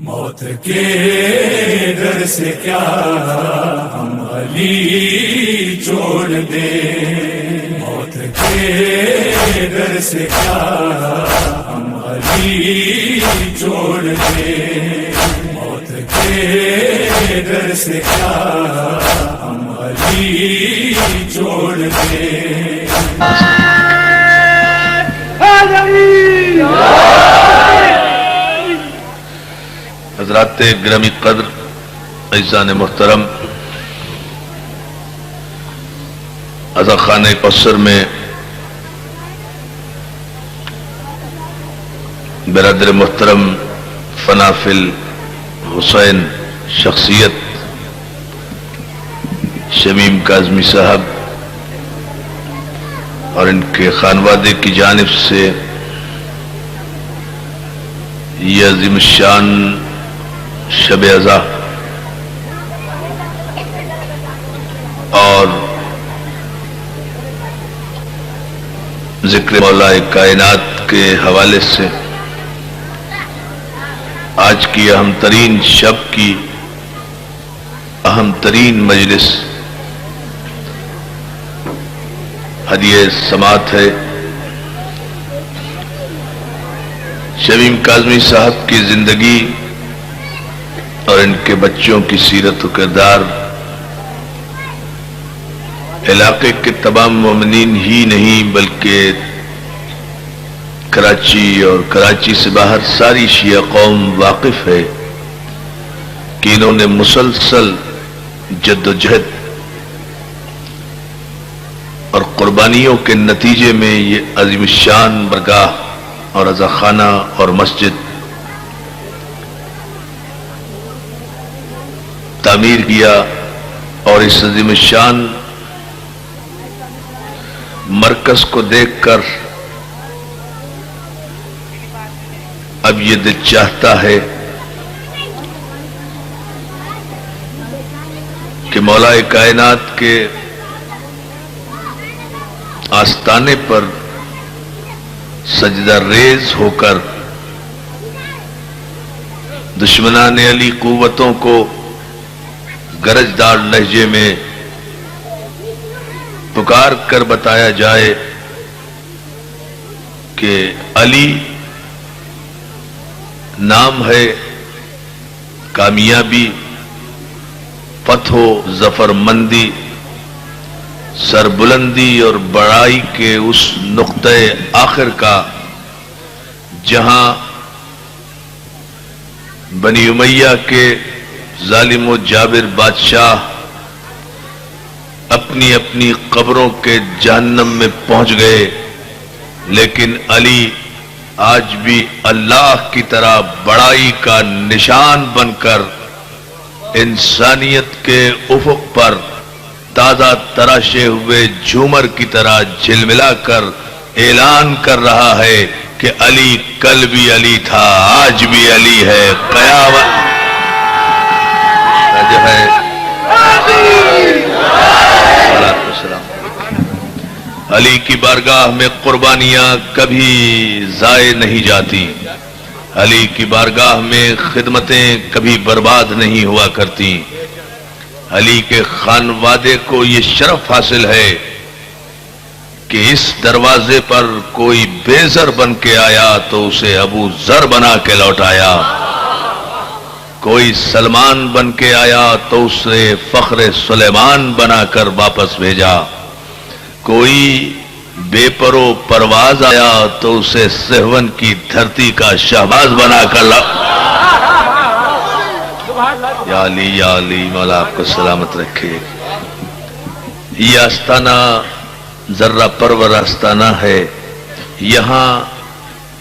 موت کے ڈر سے کیا ہم علی چھوڑ دیں، موت کے ڈر سے کیا ہم علی چھوڑ دیں، موت کے ڈر سے کیا ہم علی چھوڑ دیں۔ حضرات گرامی قدر، عزیزان محترم، عزا خانہ کوثر میں برادر محترم فنافل حسین شخصیت شمیم کاظمی صاحب اور ان کے خانوادے کی جانب سے یہ عظیم الشان شب عزا اور ذکر مولا کائنات کے حوالے سے آج کی اہم ترین شب کی اہم ترین مجلس ہدیہ سماعت ہے۔ شمیم کاظمی صاحب کی زندگی اور ان کے بچوں کی سیرت و کردار علاقے کے تمام مومنین ہی نہیں بلکہ کراچی اور کراچی سے باہر ساری شیعہ قوم واقف ہے کہ انہوں نے مسلسل جد و جہد اور قربانیوں کے نتیجے میں یہ عظیم الشان برگاہ اور عزا خانہ اور مسجد تعمیر کیا، اور اس عظیم الشان مرکز کو دیکھ کر اب یہ دل چاہتا ہے کہ مولا کائنات کے آستانے پر سجدہ ریز ہو کر دشمنان علی قوتوں کو گرجدار لہجے میں پکار کر بتایا جائے کہ علی نام ہے کامیابی، فتح و ظفر مندی، سربلندی اور بڑائی کے اس نقطۂ آخر کا جہاں بنی امیہ کے ظالم و جابر بادشاہ اپنی اپنی قبروں کے جہنم میں پہنچ گئے، لیکن علی آج بھی اللہ کی طرح بڑائی کا نشان بن کر انسانیت کے افق پر تازہ تراشے ہوئے جھومر کی طرح جھلملا کر اعلان کر رہا ہے کہ علی کل بھی علی تھا، آج بھی علی ہے، قیامت جو ہے۔ علی کی بارگاہ میں قربانیاں کبھی ضائع نہیں جاتی، علی کی بارگاہ میں خدمتیں کبھی برباد نہیں ہوا کرتی۔ علی کے خانوادے کو یہ شرف حاصل ہے کہ اس دروازے پر کوئی بے زر بن کے آیا تو اسے ابو ذر بنا کے لوٹایا، کوئی سلمان بن کے آیا تو اسے فخر سلیمان بنا کر واپس بھیجا، کوئی بے پرو پرواز آیا تو اسے سہون کی دھرتی کا شہباز بنا کر یا علی مولا آپ کو سلامت رکھے۔ یہ آستانہ ذرہ پرور آستانہ ہے، یہاں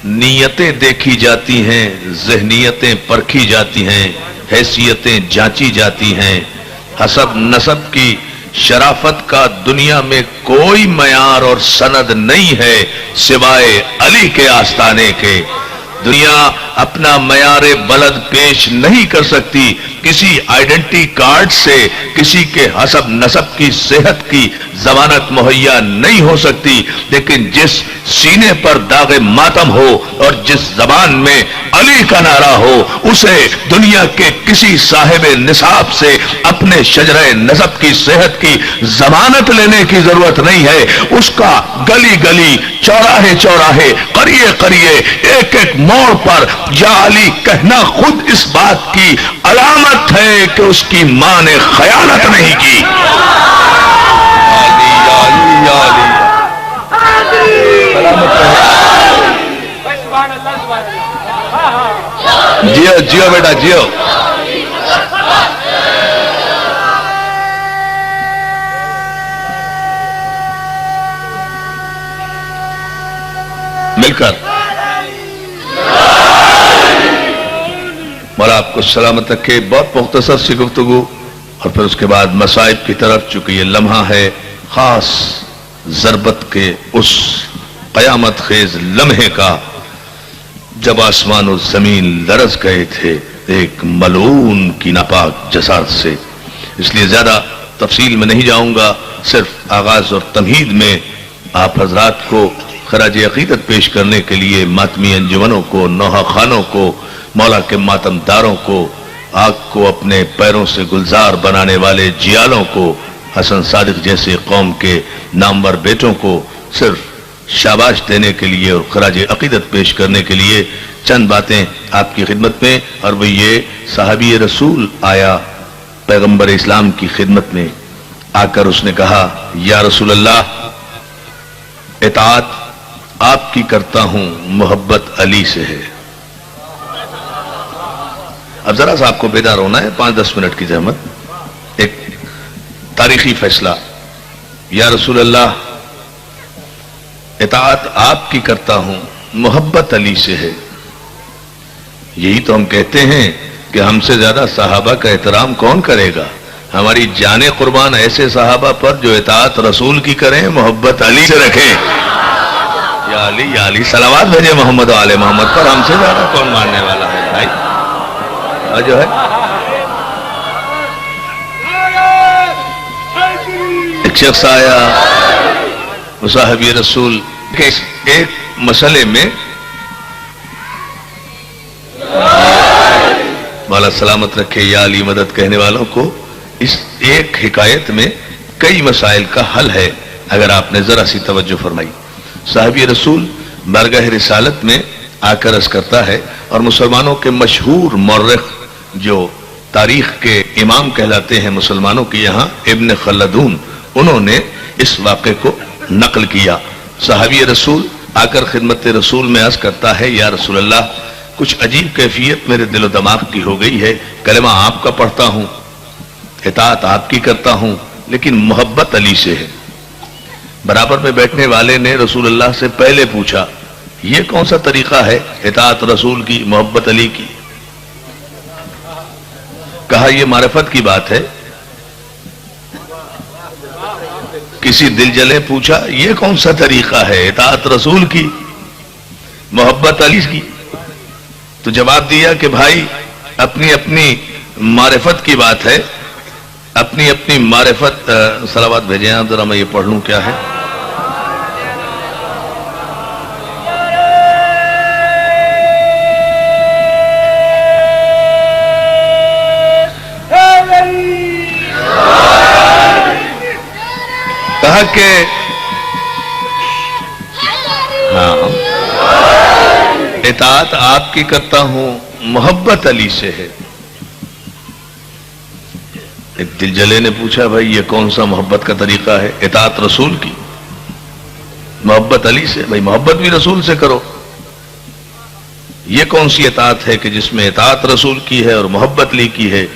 نیتیں دیکھی جاتی ہیں، ذہنیتیں پرکھی جاتی ہیں، حیثیتیں جانچی جاتی ہیں۔ حسب نسب کی شرافت کا دنیا میں کوئی معیار اور سند نہیں ہے سوائے علی کے آستانے کے۔ دنیا اپنا معیار بلد پیش نہیں کر سکتی، کسی آئیڈینٹی کارڈ سے کسی کے حسب نسب کی صحت کی ضمانت مہیا نہیں ہو سکتی، لیکن جس سینے پر داغ ماتم ہو اور جس زبان میں علی کا نعرہ ہو، اسے دنیا کے کسی صاحب نصاب سے اپنے شجرہ نسب کی صحت کی ضمانت لینے کی ضرورت نہیں ہے۔ اس کا گلی گلی، چوراہے چوراہے، قریے قریے، ایک ایک موڑ پر یا علی کہنا خود اس بات کی علامت ہے کہ اس کی ماں نے خیانت نہیں کی۔ علی علی جیو جیو بیٹا جیو۔ مل کر مولا آپ کو سلامت رکھے۔ بہت مختصر سی گفتگو اور پھر اس کے بعد مصائب کی طرف، چونکہ یہ لمحہ ہے خاص ضربت کے اس قیامت خیز لمحے کا جب آسمان و زمین لرز گئے تھے ایک ملعون کی ناپاک جسارت سے۔ اس لیے زیادہ تفصیل میں نہیں جاؤں گا، صرف آغاز اور تمہید میں آپ حضرات کو خراج عقیدت پیش کرنے کے لیے ماتمی انجمنوں کو، نوحہ خانوں کو، مولا کے ماتم داروں کو، آگ کو اپنے پیروں سے گلزار بنانے والے جیالوں کو، حسن صادق جیسے قوم کے نامور بیٹوں کو صرف شاباش دینے کے لیے اور خراج عقیدت پیش کرنے کے لیے چند باتیں آپ کی خدمت میں۔ اور وہ یہ، صحابی رسول آیا پیغمبر اسلام کی خدمت میں، آ کر اس نے کہا یا رسول اللہ، اطاعت آپ کی کرتا ہوں، محبت علی سے ہے۔ اب ذرا سا آپ کو بیدار ہونا ہے، 5-10 منٹ کی زحمت۔ ایک تاریخی فیصلہ، یا رسول اللہ اطاعت آپ کی کرتا ہوں، محبت علی سے ہے۔ یہی تو ہم کہتے ہیں کہ ہم سے زیادہ صحابہ کا احترام کون کرے گا؟ ہماری جانیں قربان ایسے صحابہ پر جو اطاعت رسول کی کریں، محبت علی سے رکھیں۔ یا علی صلوات بھیجے محمد و آل محمد پر، ہم سے زیادہ کون ماننے والا ہے بھائی؟ اور جو ہے ایک شخص آیا صحابی رسول کے ایک مسئلے میں، مولا سلامت رکھے یا علی مدد کہنے والوں کو، اس ایک حکایت میں کئی مسائل کا حل ہے اگر آپ نے ذرا سی توجہ فرمائی۔ صحابی رسول بارگاہ رسالت میں آ کر عرض کرتا ہے، اور مسلمانوں کے مشہور مورخ جو تاریخ کے امام کہلاتے ہیں مسلمانوں کے یہاں، ابن خلدون، انہوں نے اس واقعے کو نقل کیا۔ صحابی رسول آ کر خدمت رسول میں عرض کرتا ہے یا رسول اللہ، کچھ عجیب کیفیت میرے دل و دماغ کی ہو گئی ہے، کلمہ آپ کا پڑھتا ہوں، اطاعت آپ کی کرتا ہوں، لیکن محبت علی سے ہے۔ برابر میں بیٹھنے والے نے رسول اللہ سے پہلے پوچھا، یہ کون سا طریقہ ہے اطاعت رسول کی، محبت علی کی؟ کہا یہ معرفت کی بات ہے۔ کسی دل جلے پوچھا یہ کون سا طریقہ ہے اطاعت رسول کی، محبت علی کی؟ تو جواب دیا کہ بھائی اپنی اپنی معرفت کی بات ہے، اپنی اپنی معرفت۔ صلوات بھیجیں آپ ذرا، میں یہ پڑھ لوں کیا ہے۔ کہا کہ ہاں اطاعت آپ کی کرتا ہوں، محبت علی سے ہے۔ ایک دل جلے نے پوچھا بھائی یہ کون سا محبت کا طریقہ ہے؟ اطاعت رسول کی، محبت علی سے۔ بھائی محبت بھی رسول سے کرو، یہ کون سی اطاعت ہے کہ جس میں اطاعت رسول کی ہے اور محبت علی کی ہے؟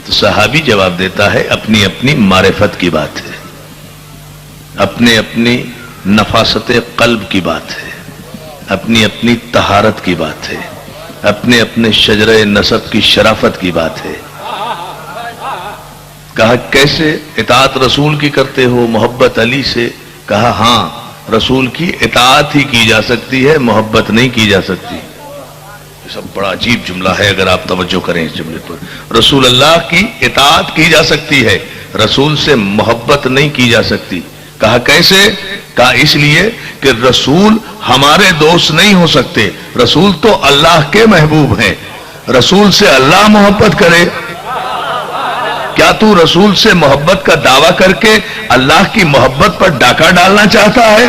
تو صحابی جواب دیتا ہے اپنی اپنی معرفت کی بات ہے، اپنے اپنی نفاست قلب کی بات ہے، اپنی اپنی طہارت کی بات ہے، اپنے اپنے شجرہ نسب کی شرافت کی بات ہے۔ کہا کیسے اطاعت رسول کی کرتے ہو محبت علی سے؟ کہا ہاں، رسول کی اطاعت ہی کی جا سکتی ہے، محبت نہیں کی جا سکتی۔ یہ سب بڑا عجیب جملہ ہے اگر آپ توجہ کریں اس جملے پر. رسول اللہ کی اطاعت کی جا سکتی ہے، رسول سے محبت نہیں کی جا سکتی. کہا کیسے؟ کہا اس لیے کہ رسول ہمارے دوست نہیں ہو سکتے، رسول تو اللہ کے محبوب ہیں. رسول سے اللہ محبت کرے. کیا تو رسول سے محبت کا دعویٰ کر کے اللہ کی محبت پر ڈاکہ ڈالنا چاہتا ہے؟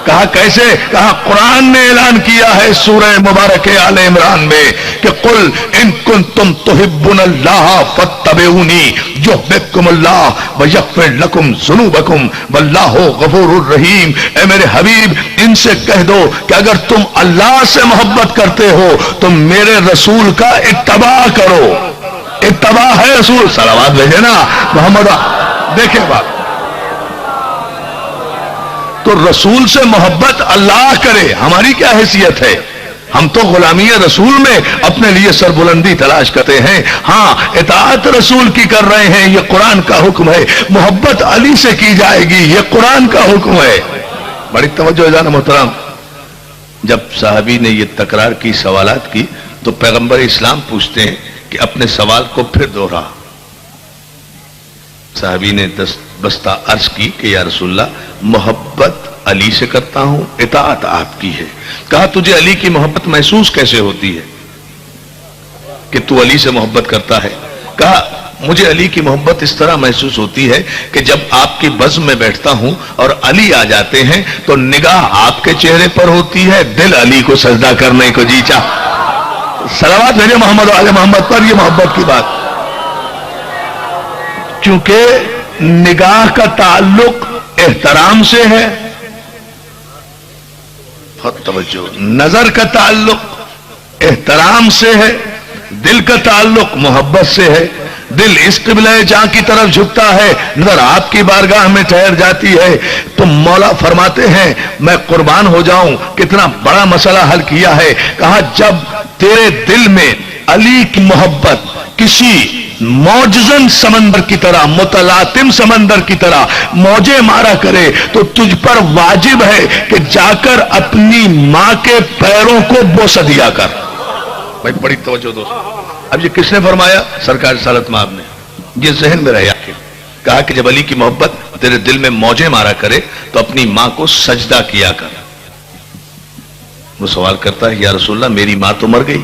کہا کیسے؟ کہا قرآن نے اعلان کیا ہے سورہ مبارک آل عمران میں کہ قل ان کنتم تحبون اللہ فاتبعونی یحببکم اللہ ویغفر لکم ذنوبکم واللہ غفور الرحیم. اے میرے حبیب ان سے کہہ دو کہ اگر تم اللہ سے محبت کرتے ہو تو میرے رسول کا اتباع کرو. اتباع ہے رسول. صلوات بھیجے نا محمد. دیکھیں بات، تو رسول سے محبت اللہ کرے. ہماری کیا حیثیت ہے؟ ہم تو غلامی رسول میں اپنے لیے سربلندی تلاش کرتے ہیں. ہاں اطاعت رسول کی کر رہے ہیں، یہ قرآن کا حکم ہے. محبت علی سے کی جائے گی، یہ قرآن کا حکم ہے. بڑی توجہ جانا محترم. جب صحابی نے یہ تکرار کی، سوالات کی، تو پیغمبر اسلام پوچھتے ہیں کہ اپنے سوال کو پھر دوہرا. صحابی نے بستہ عرض کی کہ یا رسول اللہ محبت علی سے کرتا ہوں، اطاعت آپ کی ہے. کہا تجھے علی کی محبت محسوس کیسے ہوتی ہے کہ تو علی سے محبت کرتا ہے؟ کہا مجھے علی کی محبت اس طرح محسوس ہوتی ہے کہ جب آپ کی بزم میں بیٹھتا ہوں اور علی آ جاتے ہیں تو نگاہ آپ کے چہرے پر ہوتی ہے، دل علی کو سجدہ کرنے کو جی چاہ. صلوات بھیجے محمد و آل محمد پر. یہ محبت کی بات، کیونکہ نگاہ کا تعلق احترام سے ہے. بہت توجہ. نظر کا تعلق احترام سے ہے، دل کا تعلق محبت سے ہے. دل اس قبلہ جہاں کی طرف جھکتا ہے، نظر آپ کی بارگاہ میں ٹھہر جاتی ہے. تو مولا فرماتے ہیں میں قربان ہو جاؤں کتنا بڑا مسئلہ حل کیا ہے. کہا جب تیرے دل میں علی کی محبت کسی موجزن سمندر کی طرح، متلاطم سمندر کی طرح موجے مارا کرے تو تجھ پر واجب ہے کہ جا کر اپنی ماں کے پیروں کو بوسہ دیا کر. بھائی بڑی توجہ دوست. اب یہ کس نے فرمایا؟ سرکار رسالت مآب نے. یہ ذہن میں رہے. کہا کہ جب علی کی محبت تیرے دل میں موجے مارا کرے تو اپنی ماں کو سجدہ کیا کر. وہ سوال کرتا ہے یا رسول اللہ میری ماں تو مر گئی.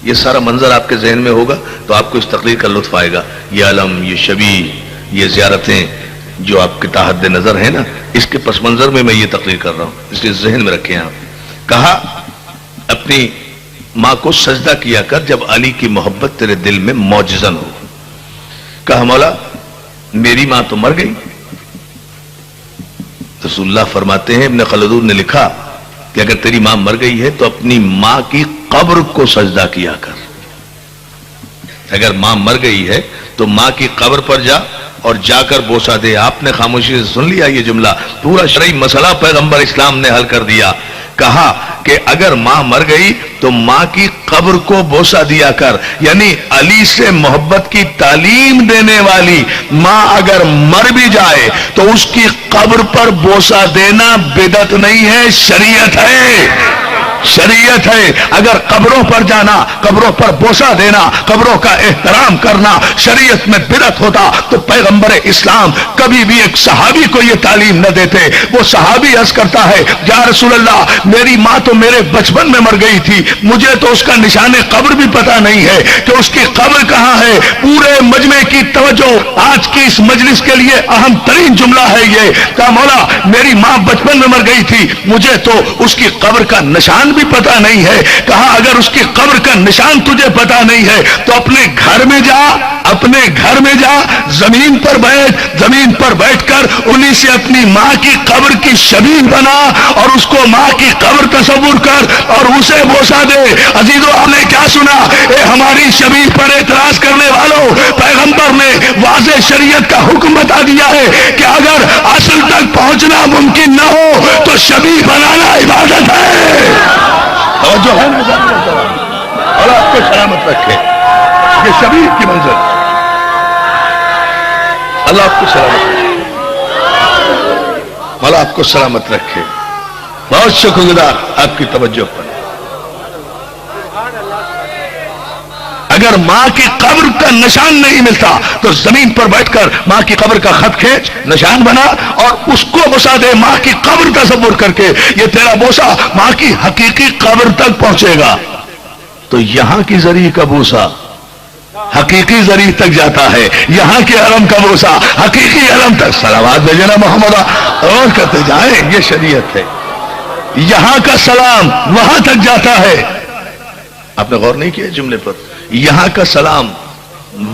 یہ سارا منظر آپ کے ذہن میں ہوگا تو آپ کو اس تقریر کا لطف آئے گا. یہ علم، یہ شبیہ، یہ زیارتیں جو آپ کے تحت نظر ہیں نا، اس کے پس منظر میں یہ تقریر کر رہا ہوں، اس لیے ذہن میں رکھیں آپ. کہا اپنی ماں کو سجدہ کیا کر جب علی کی محبت تیرے دل میں موجزن ہو. کہا مولا میری ماں تو مر گئی. رسول اللہ فرماتے ہیں، ابن خلدون نے لکھا کہ اگر تیری ماں مر گئی ہے تو اپنی ماں کی قبر کو سجدہ کیا کر. اگر ماں مر گئی ہے تو ماں کی قبر پر جا اور جا کر بوسہ دے. آپ نے خاموشی سے سن لیا یہ جملہ، پورا شرعی مسئلہ پیغمبر اسلام نے حل کر دیا. کہا کہ اگر ماں مر گئی تو ماں کی قبر کو بوسہ دیا کر. یعنی علی سے محبت کی تعلیم دینے والی ماں اگر مر بھی جائے تو اس کی قبر پر بوسہ دینا بدعت نہیں ہے، شریعت ہے. شریعت ہے. اگر قبروں پر جانا، قبروں پر بوسہ دینا، قبروں کا احترام کرنا شریعت میں بدعت ہوتا تو پیغمبر اسلام کبھی بھی ایک صحابی کو یہ تعلیم نہ دیتے. وہ صحابی عرض کرتا ہے یا رسول اللہ میری ماں تو میرے بچپن میں مر گئی تھی، مجھے تو اس کا نشان قبر بھی پتا نہیں ہے کہ اس کی قبر کہاں ہے. پورے مجمع کی توجہ آج کی اس مجلس کے لیے اہم ترین جملہ ہے یہ. کہا مولا میری ماں بچپن میں مر گئی تھی، مجھے تو اس کی قبر کا نشان بھی پتا نہیں ہے. کہا اگر اس کی قبر کا نشان تجھے پتا نہیں ہے تو اپنے گھر میں جا، اپنے گھر میں جا، زمین پر بیٹھ، زمین پر بیٹھ کر انہی سے اپنی ماں کی قبر کی شبیہ بنا اور اس کو ماں کی قبر تصور کر اور اسے بوسہ دے. عزیزو آپ نے کیا سنا؟ اے ہماری شبیہ پر اعتراض کرنے والوں، پیغمبر نے واضح شریعت کا حکم بتا دیا ہے کہ اگر اصل تک پہنچنا ممکن نہ ہو تو شبیہ بنانا عبادت ہے. توجہ ہے نا؟ اور آپ کو سلامت رکھے. یہ شبیہ کی منظر، اللہ آپ کو سلامت رکھے. اللہ آپ کو سلامت رکھے. بہت شکر گزار آپ کی توجہ پر. اگر ماں کی قبر کا نشان نہیں ملتا تو زمین پر بیٹھ کر ماں کی قبر کا خط کھینچ، نشان بنا اور اس کو بوسا دے، ماں کی قبر تصور کر کے، یہ تیرا بوسا ماں کی حقیقی قبر تک پہنچے گا۔ تو یہاں کی زری کا بوسا حقیقی زری تک جاتا ہے، یہاں کے علم کا بوسا حقیقی علم تک۔ صلوات بھیجنا محمد اور کرتے جائیں، یہ شریعت ہے۔ یہاں کا سلام وہاں تک جاتا ہے، آپ نے غور نہیں کیا جملے پر؟ یہاں کا سلام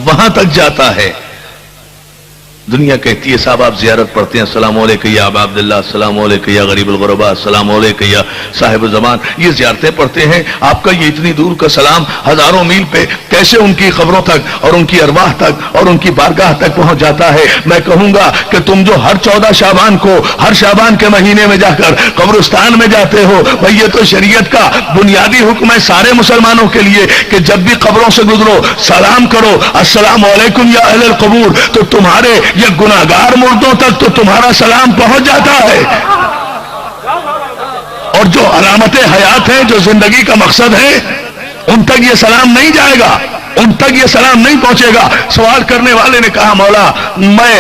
وہاں تک جاتا ہے۔ دنیا کہتی ہے صاحب آپ زیارت پڑھتے ہیں، السلام علیکم یا ابا عبداللہ، السلام علیکم یا غریب الغرباء، السلام علیکم یا صاحب زمان، یہ زیارتیں پڑھتے ہیں، آپ کا یہ اتنی دور کا سلام ہزاروں میل پہ کیسے ان کی خبروں تک اور ان کی ارواح تک اور ان کی بارگاہ تک پہنچ جاتا ہے؟ میں کہوں گا کہ تم جو ہر 14 شعبان کو ہر شعبان کے مہینے میں جا کر قبرستان میں جاتے ہو، بھئی یہ تو شریعت کا بنیادی حکم ہے سارے مسلمانوں کے لیے کہ جب بھی قبروں سے گزرو سلام کرو، السلام علیکم یا اہل القبور، تو تمہارے یہ گناہگار مردوں تک تو تمہارا سلام پہنچ جاتا ہے۔ اور جو علامت حیات ہیں، جو زندگی کا مقصد ہے، ان تک یہ سلام نہیں جائے گا، ان تک یہ سلام نہیں پہنچے گا۔ سوال کرنے والے نے کہا مولا میں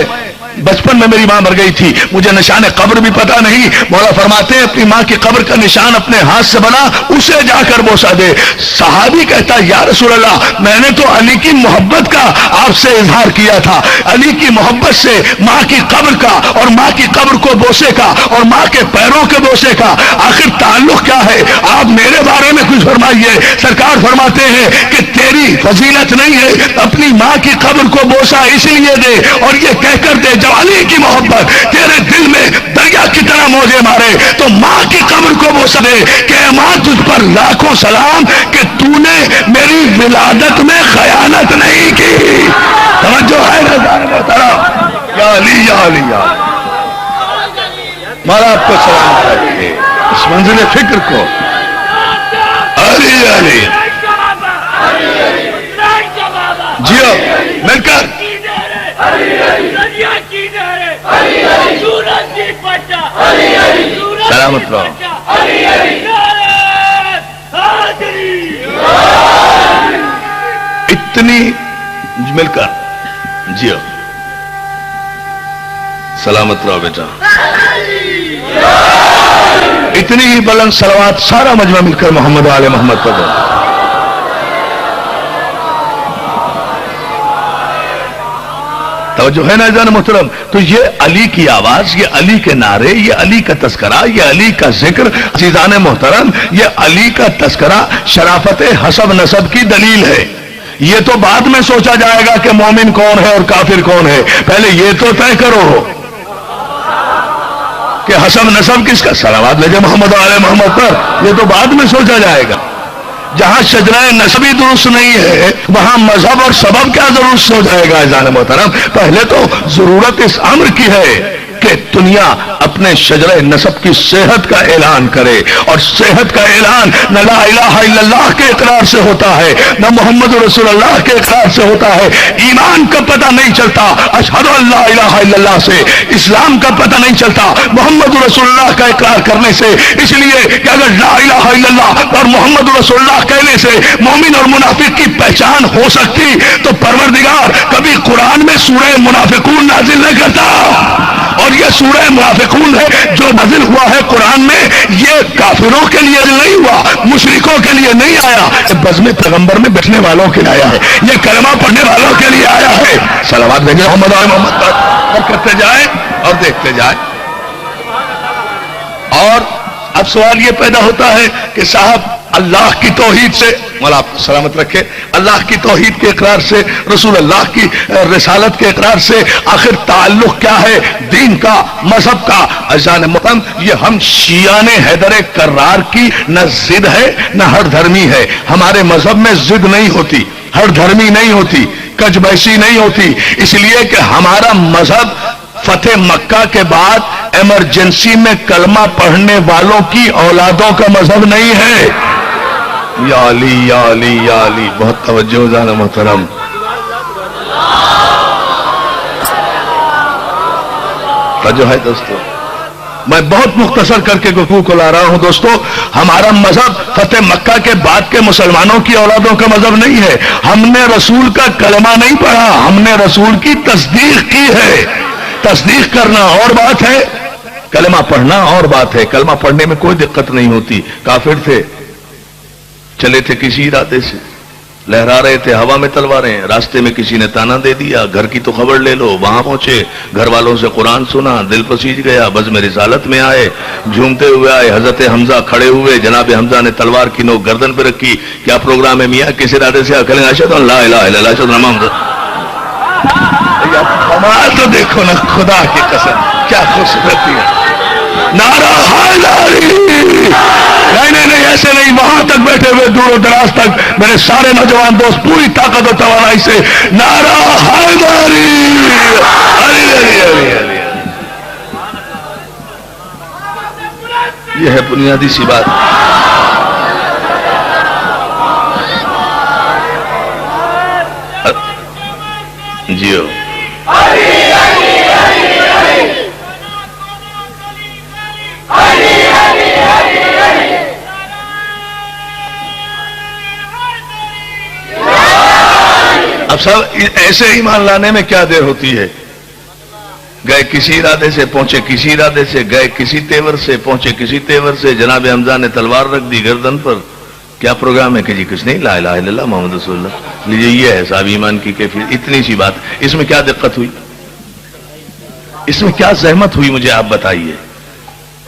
بچپن میں میری ماں مر گئی تھی، مجھے نشان قبر بھی پتا نہیں۔ مولا فرماتے ہیں اپنی ماں کی قبر کا نشان اپنے ہاتھ سے بنا، اسے جا کر بوسا دے۔ صحابی کہتا ہے یا رسول اللہ میں نے تو علی کی محبت کا آپ سے اظہار کیا تھا، علی کی محبت سے ماں کی قبر کا اور ماں کی قبر کو بوسے کا اور ماں کے پیروں کے بوسے کا آخر تعلق کیا ہے؟ آپ میرے بارے میں کچھ فرمائیے۔ سرکار فرماتے ہیں کہ تیری فضیلت نہیں ہے اپنی ماں کی قبر کو بوسا اس لیے دے اور یہ کہہ کر دے جب علی کی محبت تیرے دل میں دریا کی طرح موجے مارے تو ماں کی قبر کو بوسا دے کہ ماں تجھ پر لاکھوں سلام کہ تو نے میری ولادت میں خیانت نہیں کی۔ توجہ ہے محترم، یا علی یا علی یا مولا آپ کو سلام کرتے اس منزل فکر کو، علی علی جیو مل کر سلامت رہو۔ اتنی مل کر جیو، سلامت رہو بیٹا۔ اتنی ہی بلند صلوات سارا مجمع مل کر محمد آل محمد پڑھو۔ توجہ ہے نا جان محترم؟ تو یہ علی کی آواز، یہ علی کے نعرے، یہ علی کا تذکرہ، یہ علی کا ذکر، عزیزان محترم یہ علی کا تذکرہ شرافت حسب نسب کی دلیل ہے۔ یہ تو بعد میں سوچا جائے گا کہ مومن کون ہے اور کافر کون ہے، پہلے یہ تو طے کرو کہ حسب نسب کس کا۔ صلوات لے جائے محمد علیہ محمد پر، یہ تو بعد میں سوچا جائے گا۔ جہاں شجرہ نسبی درست نہیں ہے وہاں مذہب اور سبب کیا درست ہو جائے گا؟ عزیزان محترم پہلے تو ضرورت اس امر کی ہے کہ دنیا اپنے شجرہ نسب کی صحت کا اعلان کرے، اور صحت کا اعلان نہ لا الہ الا اللہ کے اقرار سے ہوتا ہے، نہ محمد رسول اللہ کے اقرار سے ہوتا ہے۔ ایمان کا پتہ نہیں چلتا اشہد ان لا الہ الا اللہ سے، اسلام کا پتہ نہیں چلتا محمد رسول اللہ کا اقرار کرنے سے، اس لیے کہ اگر لا الہ الا اللہ اور محمد رسول اللہ کہنے سے مومن اور منافق کی پہچان ہو سکتی تو پروردگار کبھی قرآن میں سورہ منافقون نازل نہ کرتا۔ اور یہ سورہ منافقون ہے جو نازل ہوا ہے قرآن میں، یہ کافروں کے لیے نہیں ہوا، مشرکوں کے لیے نہیں آیا، بزم پیغمبر میں بیٹھنے والوں کے لیے آیا ہے، یہ کلمہ پڑھنے والوں کے لیے آیا ہے۔ صلوات بھیجیں محمد علیہ محمد پر، اور کرتے جائیں اور دیکھتے جائیں۔ اور اب سوال یہ پیدا ہوتا ہے کہ صاحب اللہ کی توحید سے، مولا آپ سلامت رکھے، اللہ کی توحید کے اقرار سے، رسول اللہ کی رسالت کے اقرار سے آخر تعلق کیا ہے دین کا، مذہب کا؟ عزیزان محترم یہ ہم شیعان حیدر کرار کی نہ ضد ہے نہ ہر دھرمی ہے۔ ہمارے مذہب میں ضد نہیں ہوتی، ہر دھرمی نہیں ہوتی، کج بیسی نہیں ہوتی، اس لیے کہ ہمارا مذہب فتح مکہ کے بعد ایمرجنسی میں کلمہ پڑھنے والوں کی اولادوں کا مذہب نہیں ہے۔ یا علی یا علی یا علی، بہت توجہ جانا محترم۔ توجہ ہے دوستو، میں بہت مختصر کر کے گفتگو کو لا رہا ہوں دوستو. ہمارا مذہب فتح مکہ کے بعد کے مسلمانوں کی اولادوں کا مذہب نہیں ہے. ہم نے رسول کا کلمہ نہیں پڑھا, ہم نے رسول کی تصدیق کی ہے. تصدیق کرنا اور بات ہے, کلمہ پڑھنا اور بات ہے. کلمہ پڑھنے میں کوئی دقت نہیں ہوتی. کافر تھے, چلے تھے کسی ارادے سے, لہرا رہے تھے ہوا میں تلواریں, راستے میں کسی نے تانا دے دیا, گھر کی تو خبر لے لو. وہاں پہنچے, گھر والوں سے قرآن سنا, دل پسیج گیا, بزم رسالت میں آئے, جھومتے ہوئے آئے. حضرت حمزہ کھڑے ہوئے, جناب حمزہ نے تلوار کی نوک گردن پہ رکھی. کیا پروگرام ہے میاں, کس ارادے سے کہیں اشہد ان لا الہ الا اللہ اشہد ان محمد. کمال تو دیکھو نا, خدا کی قسم کیا خوبصورتی ہے. نعرہ حیدری. نہیں ایسے نہیں, وہاں تک بیٹھے ہوئے دور و دراز تک میرے سارے نوجوان دوست پوری طاقت و توانائی سے نعرہ حیدری. یہ ہے بنیادی سی بات. جیو اب سب ایسے ایمان لانے میں کیا دیر ہوتی ہے. گئے کسی ارادے سے, پہنچے کسی ارادے سے, گئے کسی تیور سے, پہنچے کسی تیور سے. جناب حمزہ نے تلوار رکھ دی گردن پر. کیا پروگرام ہے کہ جی کچھ نہیں, لا الہ الا اللہ محمد رسول اللہ. لیجیے یہ ہے صاحب ایمان کی کیفیت. اتنی سی بات, اس میں کیا دقت ہوئی, اس میں کیا زحمت ہوئی, مجھے آپ بتائیے.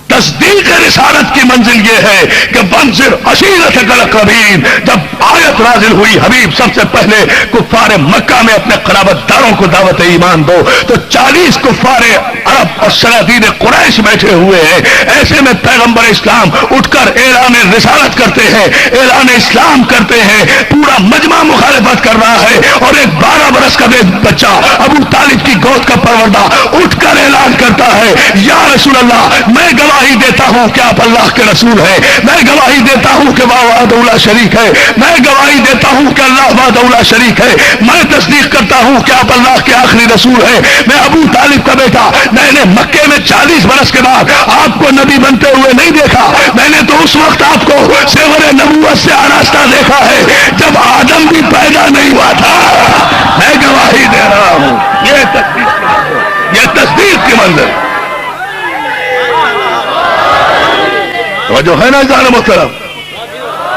تصدیق رسالت کی منزل یہ ہے کہ بنظر عشیرتک الاقربین. جب آیت نازل ہوئی, حبیب سب سے پہلے کفار مکہ میں اپنے قرابت داروں کو دعوت ایمان دو, تو 40 کفار عرب اور شیاطین قریش بیٹھے ہوئے ہیں. ایسے میں پیغمبر اسلام اٹھ کر اعلان رسالت کرتے ہیں, اعلان اسلام کرتے ہیں. پورا مجمع مخالفت کر رہا ہے, اور ایک 12 برس کا بچہ ابو طالب کی گود کا پروردہ اٹھ کر اعلان کرتا ہے, یا رسول اللہ, میں گواہی دیتا ہوں کہ آپ اللہ کے رسول ہیں, میں گواہی دیتا ہوں کہ وحدہ لا شریک ہے, میں گواہی دیتا ہوں کہ اللہ وحدہ لا شریک ہے, میں تصدیق کرتا ہوں کہ آپ اللہ کے آخری رسول ہیں. میں ابو طالب کا بیٹا, میں نے مکے میں 40 برس کے بعد آپ کو نبی بنتے ہوئے نہیں دیکھا. میں نے تو اس وقت آپ کو زیور نبوت سے آراستہ دیکھا ہے جب آدم بھی پیدا نہیں ہوا تھا. میں گواہی دے رہا ہوں. یہ تصدیق کی منزل جو ہے نا جان محترم,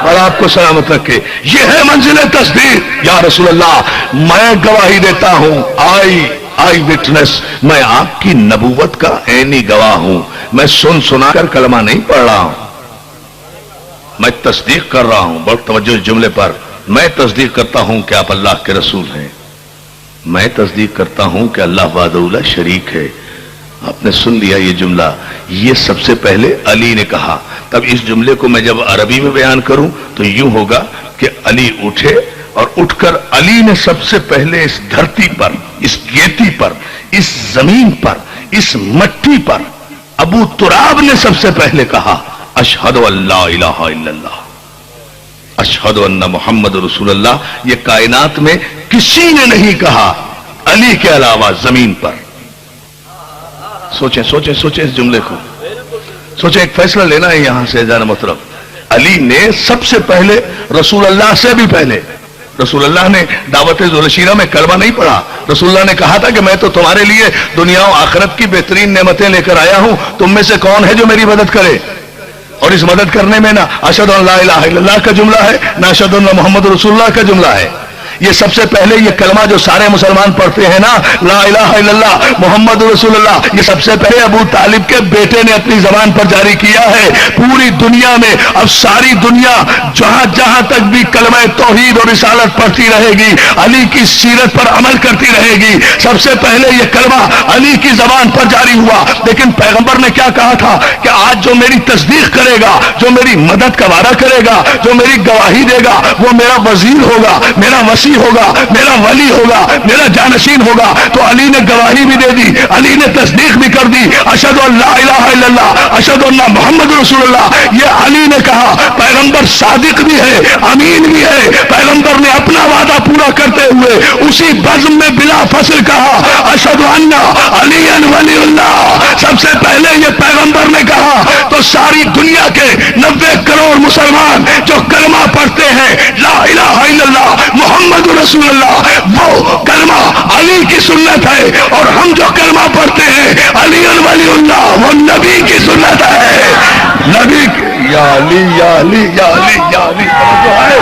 اور آپ کو سلامت رکھے. یہ ہے منزل تصدیق. یا رسول اللہ, میں گواہی دیتا ہوں, آئی وٹنس, میں آپ کی نبوت کا عینی گواہ ہوں. میں سنا کر کلمہ نہیں پڑھ رہا ہوں, میں تصدیق کر رہا ہوں. بہت توجہ اس جملے پر. میں تصدیق کرتا ہوں کہ آپ اللہ کے رسول ہیں, میں تصدیق کرتا ہوں کہ اللہ وحدہ لا شریک ہے. آپ نے سن لیا یہ جملہ, یہ سب سے پہلے علی نے کہا. تب اس جملے کو میں جب عربی میں بیان کروں تو یوں ہوگا کہ علی اٹھے, اور اٹھ کر علی نے سب سے پہلے اس دھرتی پر, اس گیتی پر, اس زمین پر, اس مٹی پر, ابو تراب نے سب سے پہلے کہا, اشہد ان لا الہ الا اللہ, اشہد ان محمد رسول اللہ. یہ کائنات میں کسی نے نہیں کہا علی کے علاوہ زمین پر. سوچیں سوچیں سوچیں اس جملے کو, سوچیں. ایک فیصلہ لینا ہے یہاں سے جانا محترم. علی نے سب سے پہلے, رسول اللہ سے بھی پہلے, رسول اللہ نے دعوت ذوالشیرہ میں کلمہ نہیں پڑھا. رسول اللہ نے کہا تھا کہ میں تو تمہارے لیے دنیا و آخرت کی بہترین نعمتیں لے کر آیا ہوں, تم میں سے کون ہے جو میری مدد کرے. اور اس مدد کرنے میں نہ اشہد ان لا الہ الا اللہ کا جملہ ہے, نہ اشہد ان محمد رسول اللہ کا جملہ ہے. یہ سب سے پہلے یہ کلمہ جو سارے مسلمان پڑھتے ہیں نا, لا الہ الا اللہ محمد رسول اللہ, یہ سب سے پہلے ابو طالب کے بیٹے نے اپنی زبان پر جاری کیا ہے. پوری دنیا میں اب ساری دنیا جہاں جہاں تک بھی کلمہ توحید اور رسالت پڑھتی رہے گی, علی کی سیرت پر عمل کرتی رہے گی. سب سے پہلے یہ کلمہ علی کی زبان پر جاری ہوا. لیکن پیغمبر نے کیا کہا تھا کہ آج جو میری تصدیق کرے گا, جو میری مدد کا وعدہ کرے گا, جو میری گواہی دے گا, وہ میرا وزیر ہوگا, میرا وسیع وارثی ہوگا، میرا ولی ہوگا، میرا جانشین ہوگا. تو علی نے گواہی بھی دے دی، علی نے تصدیق بھی کر دی. اشہد ان لا الہ الا اللہ اشہد ان محمد رسول اللہ. یہ علی نے کہا. پیغمبر صادق بھی ہے، امین بھی ہے. پیغمبر نے اپنا وعدہ پورا کرتے ہوئے اسی بزم میں بلا فصل کہا اشہد ان علی ولی اللہ. سب سے پہلے یہ پیغمبر نے کہا تو ساری دنیا کے 90 کروڑ مسلمان جو کلمہ پڑھتے ہیں لا الہ الا اللہ محمد رسول اللہ، وہ کلمہ علی کی سنت ہے. اور ہم جو کلمہ پڑھتے ہیں علی ولی اللہ، وہ نبی کی سنت ہے. نبی کی یا علی یا علی یا علی یا علی جو ہے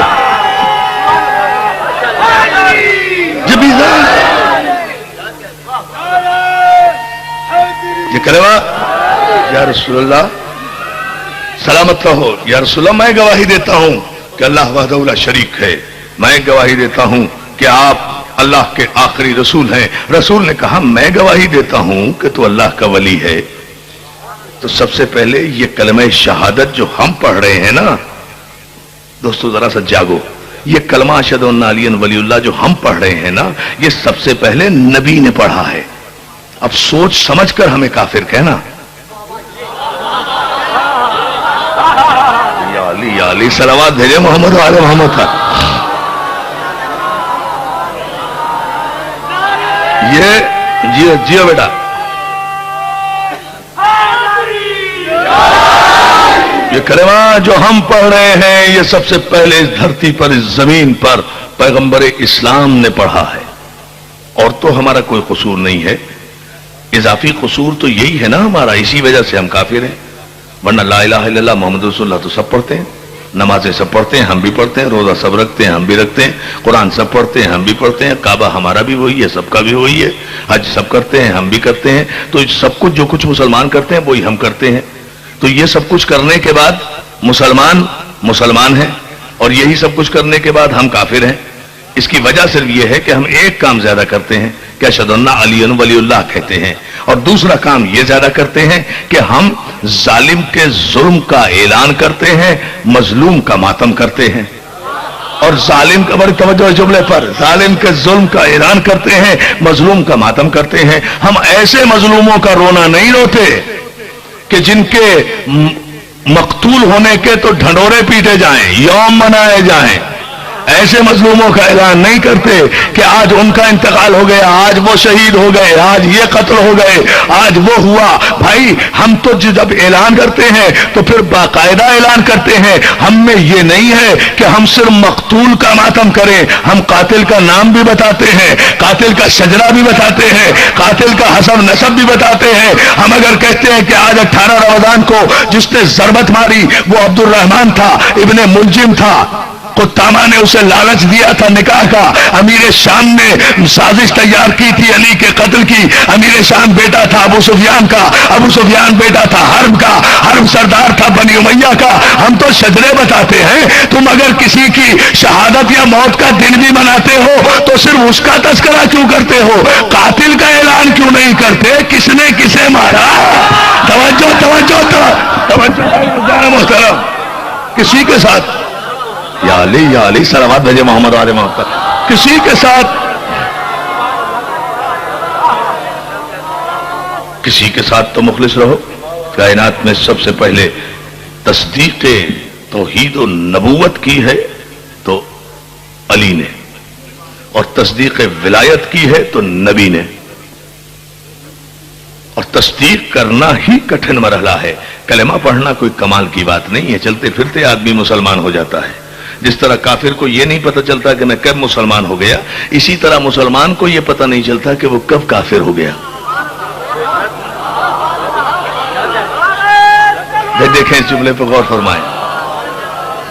یہ کلمہ یا رسول اللہ سلامت رہو. یا رسول اللہ میں گواہی دیتا ہوں کہ اللہ وحدہ لا شریک ہے. میں گواہی دیتا ہوں کہ آپ اللہ کے آخری رسول ہیں. رسول نے کہا میں گواہی دیتا ہوں کہ تو اللہ کا ولی ہے. تو سب سے پہلے یہ کلمہ شہادت جو ہم پڑھ رہے ہیں نا دوستو، ذرا سا جاگو. یہ کلمہ اشہد ان علی ولی اللہ جو ہم پڑھ رہے ہیں نا، یہ سب سے پہلے نبی نے پڑھا ہے. اب سوچ سمجھ کر ہمیں کافر کہنا. یا علی صلوات بھیجے محمد آل محمد کا. یہ جیو بیٹا، یہ کلمہ جو ہم پڑھ رہے ہیں یہ سب سے پہلے اس دھرتی پر، اس زمین پر پیغمبر اسلام نے پڑھا ہے. اور تو ہمارا کوئی قصور نہیں ہے. اضافی قصور تو یہی ہے نا ہمارا، اسی وجہ سے ہم کافر ہیں. ورنہ لا الہ الا اللہ محمد رسول اللہ تو سب پڑھتے ہیں، نمازیں سب پڑھتے ہیں، ہم بھی پڑھتے ہیں، روزہ سب رکھتے ہیں، ہم بھی رکھتے ہیں، قرآن سب پڑھتے ہیں، ہم بھی پڑھتے ہیں، کعبہ ہمارا بھی وہی ہے، سب کا بھی وہی ہے، حج سب کرتے ہیں، ہم بھی کرتے ہیں. تو سب کچھ جو کچھ مسلمان کرتے ہیں وہی ہم کرتے ہیں. تو یہ سب کچھ کرنے کے بعد مسلمان ہیں، اور یہی سب کچھ کرنے کے بعد ہم کافر ہیں. اس کی وجہ صرف یہ ہے کہ ہم ایک کام زیادہ کرتے ہیں کہ اشہد ان علی ولی اللہ کہتے ہیں، اور دوسرا کام یہ زیادہ کرتے ہیں کہ ہم ظالم کے ظلم کا اعلان کرتے ہیں، مظلوم کا ماتم کرتے ہیں. اور ظالم کا، بڑی توجہ جملے پر، ظالم کے ظلم کا اعلان کرتے ہیں، مظلوم کا ماتم کرتے ہیں. ہم ایسے مظلوموں کا رونا نہیں روتے کہ جن کے مقتول ہونے کے تو ڈھنڈورے پیٹے جائیں، یوم منائے جائیں. ایسے مظلوموں کا اعلان نہیں کرتے کہ آج ان کا انتقال ہو گیا، آج وہ شہید ہو گئے، آج یہ قتل ہو گئے، آج وہ ہوا. بھائی ہم تو جب اعلان کرتے ہیں تو پھر باقاعدہ اعلان کرتے ہیں. ہم میں یہ نہیں ہے کہ ہم صرف مقتول کا ماتم کریں، ہم قاتل کا نام بھی بتاتے ہیں، قاتل کا شجرہ بھی بتاتے ہیں، قاتل کا حسب نسب بھی بتاتے ہیں. ہم اگر کہتے ہیں کہ آج 18 رمضان کو جس نے ضربت ماری وہ عبد الرحمن تھا، ابن ملجم تھا، قطامہ نے اسے لالچ دیا تھا نکاح کا، امیر شام نے سازش تیار کی تھی علی کے قتل کی، امیر شام بیٹا تھا ابو سفیان کا، ابو سفیان بیٹا تھا حرب کا، حرب سردار تھا بنی امیہ کا. ہم تو شجرے بتاتے ہیں. تم اگر کسی کی شہادت یا موت کا دن بھی مناتے ہو تو صرف اس کا تذکرہ کیوں کرتے ہو؟ قاتل کا اعلان کیوں نہیں کرتے؟ کس نے کسے مارا؟ توجہ توجہ توجہ محترم. کسی کے ساتھ یا علی صلوات بھیجے محمد آل محمد. کسی کے ساتھ تو مخلص رہو. کائنات میں سب سے پہلے تصدیق توحید و نبوت کی ہے تو علی نے، اور تصدیق ولایت کی ہے تو نبی نے. اور تصدیق کرنا ہی کٹھن مرحلہ ہے. کلمہ پڑھنا کوئی کمال کی بات نہیں ہے، چلتے پھرتے آدمی مسلمان ہو جاتا ہے. جس طرح کافر کو یہ نہیں پتہ چلتا کہ میں کب مسلمان ہو گیا، اسی طرح مسلمان کو یہ پتہ نہیں چلتا کہ وہ کب کافر ہو گیا. دیکھیں اس جملے پہ غور فرمائیں.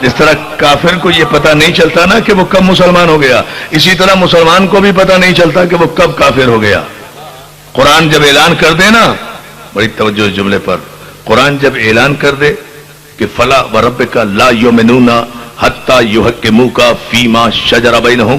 جس طرح کافر کو یہ پتہ نہیں چلتا نا کہ وہ کب مسلمان ہو گیا، اسی طرح مسلمان کو بھی پتہ نہیں چلتا کہ وہ کب کافر ہو گیا. قرآن جب اعلان کر دے نا، بڑی توجہ اس جملے پر، قرآن جب اعلان کر دے کہ فلا وربک لا یؤمنون حتی یحکموک فیما شجر بینہم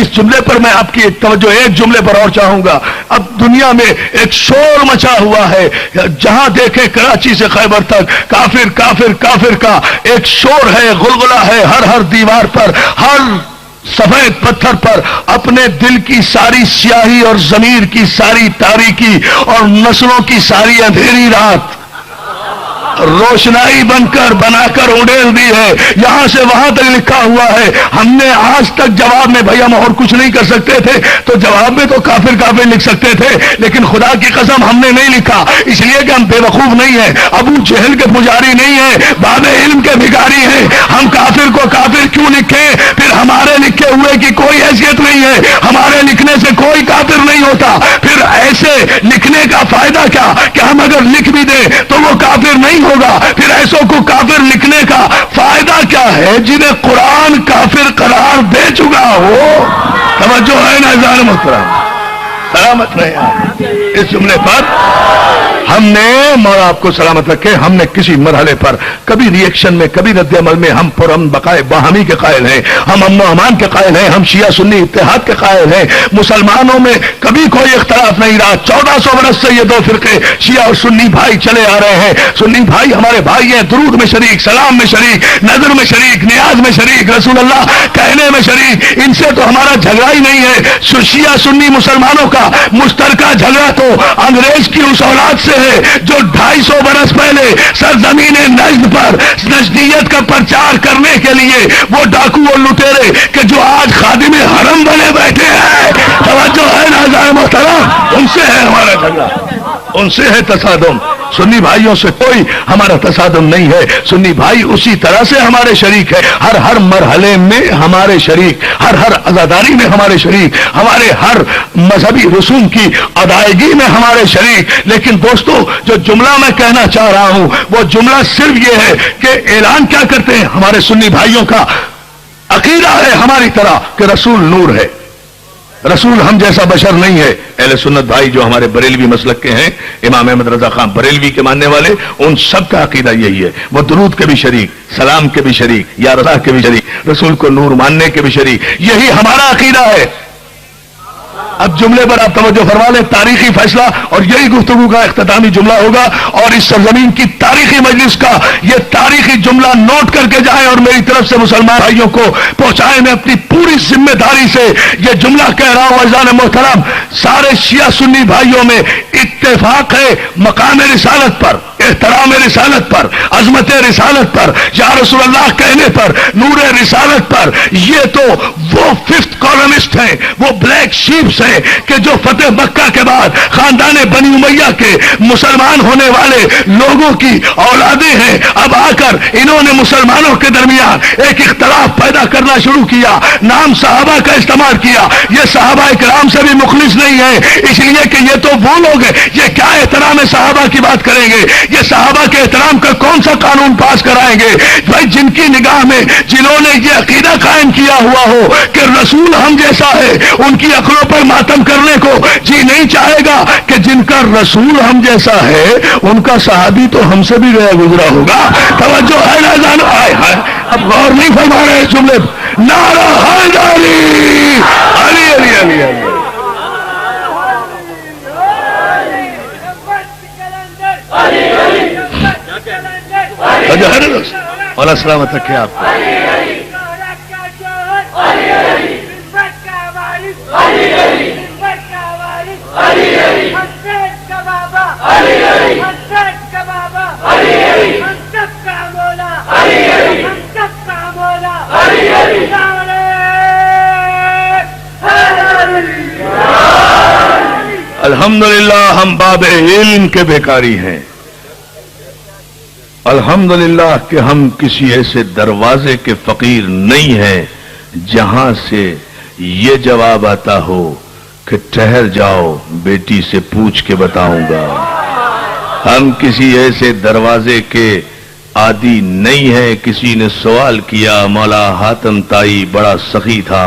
اس جملے پر میں آپ کی توجہ ایک جملے پر اور چاہوں گا. اب دنیا میں ایک شور مچا ہوا ہے، جہاں دیکھیں کراچی سے خیبر تک کافر کافر کافر کا ایک شور ہے، غلغلہ ہے، ہر دیوار پر، ہر سفید پتھر پر اپنے دل کی ساری سیاہی اور ضمیر کی ساری تاریکی اور نسلوں کی ساری اندھیری رات روشنائی بنا کر اڑیل دی ہے. یہاں سے وہاں تک لکھا ہوا ہے. ہم نے آج تک جواب میں بھیا اور کچھ نہیں کر سکتے تھے تو جواب میں تو کافر کافر لکھ سکتے تھے، لیکن خدا کی قسم ہم نے نہیں لکھا، اس لیے کہ ہم بے وقوف نہیں ہیں، ابو جہل کے پجاری نہیں ہیں، باب علم کے بھکاری ہیں. ہم کافر کو کافر کیوں لکھیں؟ پھر ہمارے لکھے ہوئے کی کوئی حیثیت نہیں ہے، ہمارے لکھنے سے کوئی کافر نہیں ہوتا. پھر ایسے لکھنے کا فائدہ کیا کہ ہم اگر لکھ بھی دیں تو وہ کافر نہیں ہوگا. پھر ایسوں کو کافر لکھنے کا فائدہ کیا ہے جنہیں قرآن کافر قرار دے چکا ہو؟ توجہ ہے نا عزیزان محترم، سلامت رہے. اس جملے پر ہم نے، مولا آپ کو سلامت رکھے، ہم نے کسی مرحلے پر کبھی ریئیکشن میں، کبھی رد عمل میں ہم پرامن بقائے باہمی کے قائل ہیں، ہم امن و امان کے قائل ہیں، ہم شیعہ سنی اتحاد کے قائل ہیں. مسلمانوں میں کبھی کوئی اختلاف نہیں رہا. 1400 برس سے یہ دو فرقے شیعہ اور سنی بھائی چلے آ رہے ہیں. سنی بھائی ہمارے بھائی ہیں، درود میں شریک، سلام میں شریک، نظر میں شریک، نیاز میں شریک، رسول اللہ کہنے میں شریک. ان سے تو ہمارا جھگڑا ہی نہیں ہے. شیعہ سنی مسلمانوں کا مشترکہ جھگڑا تو انگریز کی اس اولاد سے ہے جو 250 برس پہلے سرزمین نجد پر نجدیت کا پرچار کرنے کے لیے وہ ڈاکو اور لٹیرے کہ جو آج خادم حرم بنے بیٹھے ہیں، توجہ ہے ناظرین محترم، ان سے ہے ہمارا جھگڑا، ان سے ہے تصادم. سنی بھائیوں سے کوئی ہمارا تصادم نہیں ہے. سنی بھائی اسی طرح سے ہمارے شریک ہے، ہر مرحلے میں ہمارے شریک، ہر عزاداری میں ہمارے شریک، ہمارے ہر مذہبی رسوم کی ادائیگی میں ہمارے شریک. لیکن دوستو، جو جملہ میں کہنا چاہ رہا ہوں وہ جملہ صرف یہ ہے کہ اعلان کیا کرتے ہیں ہمارے سنی بھائیوں کا عقیدہ ہے ہماری طرح کہ رسول نور ہے، رسول ہم جیسا بشر نہیں ہے. اہل سنت بھائی جو ہمارے بریلوی مسلک کے ہیں، امام احمد رضا خان بریلوی کے ماننے والے، ان سب کا عقیدہ یہی ہے. وہ درود کے بھی شریک، سلام کے بھی شریک، یا رضا کے بھی شریک، رسول کو نور ماننے کے بھی شریک. یہی ہمارا عقیدہ ہے. اب جملے پر آپ توجہ فرما لیں، تاریخی فیصلہ، اور یہی گفتگو کا اختتامی جملہ ہوگا. اور اس سرزمین کی تاریخی مجلس کا یہ تاریخی جملہ نوٹ کر کے جائیں اور میری طرف سے مسلمان بھائیوں کو پہنچائیں. میں اپنی پوری ذمہ داری سے یہ جملہ کہہ رہا ہوں. عزیزان محترم، سارے شیعہ سنی بھائیوں میں اتفاق ہے مقام رسالت پر، احترام رسالت پر، عظمت رسالت پر، یا رسول اللہ کہنے پر، نور رسالت پر. یہ تو وہ ففتھ کالمسٹ ہیں، وہ بلیک شیپس ہیں کہ جو فتح مکہ کے بعد خاندان بنی امیہ کے مسلمان ہونے والے لوگوں کی اولادیں ہیں. اب آ کر انہوں نے مسلمانوں کے درمیان ایک اختلاف پیدا کرنا شروع کیا، نام صحابہ کا استعمال کیا. یہ صحابہ کرام سے بھی مخلص نہیں ہے، اس لیے کہ یہ تو وہ لوگ ہیں، یہ کیا احترام صحابہ کی بات کریں گے؟ یہ صحابہ کے احترام کا کون سا قانون پاس کرائیں گے؟ بھائی جن کی نگاہ میں، جنہوں نے یہ عقیدہ قائم کیا ہوا ہو کہ رسول ہم جیسا ہے، ان کی عقلوں پر ماتم کرنے کو جی نہیں چاہے گا کہ جن کا رسول ہم جیسا ہے ان کا صحابی تو ہم سے بھی گیا گزرا ہوگا. توجہ ہے نا جانو؟ اب غور نہیں فرما رہے اس جملے پر. نعرہ حیدری، علی علی علی علی. اور سلامت رکھے آپ کو. الحمدللہ ہم باب علم کے بیکاری ہیں. الحمدللہ کہ ہم کسی ایسے دروازے کے فقیر نہیں ہیں جہاں سے یہ جواب آتا ہو کہ ٹھہر جاؤ بیٹی سے پوچھ کے بتاؤں گا. ہم کسی ایسے دروازے کے عادی نہیں ہیں. کسی نے سوال کیا، مولا حاتم تائی بڑا سخی تھا،